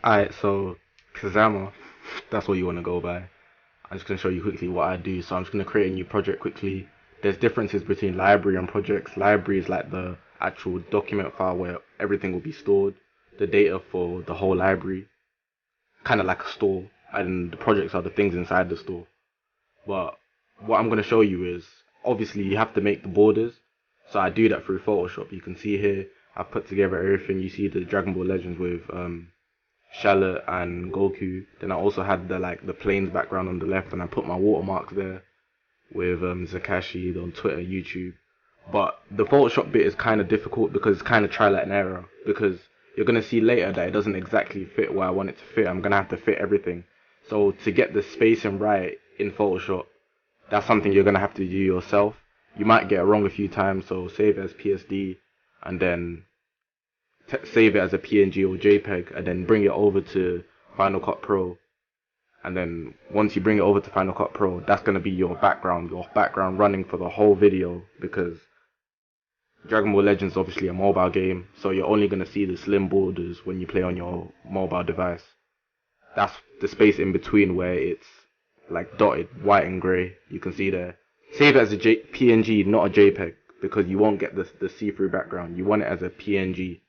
Alright, so Kazama, that's what you want to go by. I'm just going to show you quickly what I do. So I'm just going to create a new project quickly. There's differences between library and projects. Library is like the actual document file where everything will be stored, the data for the whole library, kind of like a store. And the projects are the things inside the store. But what I'm going to show you is obviously you have to make the borders. So I do that through Photoshop. You can see here I've put together everything. You see the Dragon Ball Legends with Charlotte and Goku. Then I also had the plains background on the left, and I put my watermarks there with Zakashi on Twitter, YouTube. But the Photoshop bit is kind of difficult because it's kind of trial and error. Because you're gonna see later that it doesn't exactly fit where I want it to fit. I'm gonna have to fit everything. So to get the spacing right in Photoshop, that's something you're gonna have to do yourself. You might get it wrong a few times, so save it as PSD and then save it as a PNG or JPEG and then bring it over to Final Cut Pro. And then once you bring it over to Final Cut Pro, that's going to be your background running for the whole video because Dragon Ball Legends is obviously a mobile game, so you're only going to see the slim borders when you play on your mobile device. That's the space in between where it's like dotted white and grey. You can see there. Save it as a PNG, not a JPEG, because you won't get the see-through background. You want it as a PNG.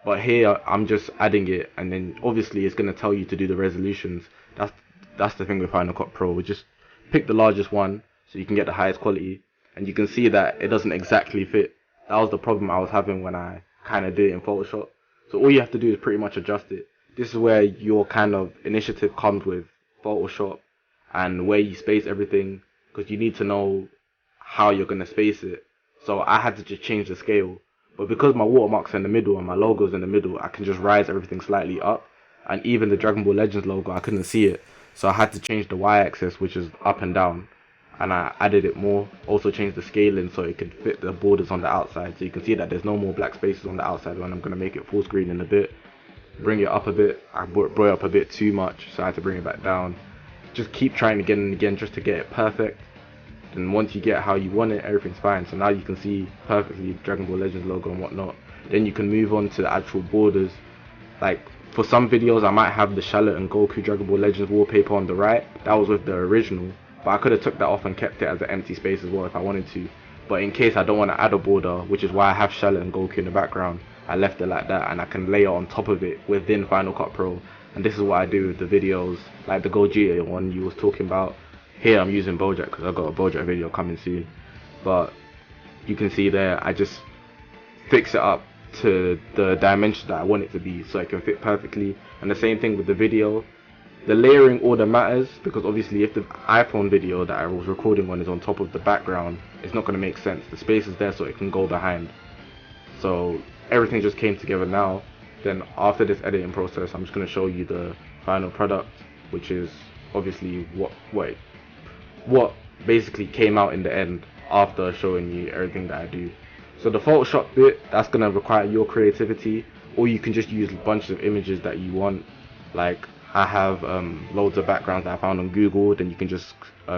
But here I'm just adding it, and then obviously it's gonna tell you to do the resolutions. That's that's the thing with Final Cut Pro. We just pick the largest one so you can get the highest quality, and you can see that it doesn't exactly fit. That was the problem I was having when I kind of did it in Photoshop. So all you have to do is pretty much adjust it. This is where your kind of initiative comes with Photoshop and where you space everything, because you need to know how you're gonna space it. So I had to just change the scale. But because my watermark's in the middle and my logo's in the middle, I can just rise everything slightly up. And even the Dragon Ball Legends logo, I couldn't see it. So I had to change the y-axis, which is up and down. And I added it more. Also changed the scaling so it could fit the borders on the outside. So you can see that there's no more black spaces on the outside when I'm going to make it full screen in a bit. Bring it up a bit. I brought it up a bit too much, so I had to bring it back down. Just keep trying again and again just to get it perfect. And once you get how you want it, everything's fine. So now you can see perfectly Dragon Ball Legends logo and whatnot. Then you can move on to the actual borders. Like for some videos, I might have the Charlotte and Goku Dragon Ball Legends wallpaper on the right. That was with the original, but I could have took that off and kept it as an empty space as well if I wanted to. But in case I don't want to add a border, which is why I have Charlotte and Goku in the background, I left it like that, and I can layer on top of it within Final Cut Pro. And this is what I do with the videos, like the Gogeta one you was talking about. Here I'm using Bojack because I've got a Bojack video coming soon. But you can see there, I just fix it up to the dimension that I want it to be so it can fit perfectly. And the same thing with the video. The layering order matters because obviously if the iPhone video that I was recording on is on top of the background, it's not going to make sense. The space is there so it can go behind. So everything just came together now. Then after this editing process, I'm just going to show you the final product, which is obviously what basically came out in the end after showing you everything that I do. So the Photoshop bit, that's going to require your creativity, or you can just use a bunch of images that you want. Like I have loads of backgrounds that I found on Google, then you can just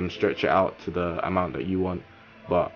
stretch it out to the amount that you want. But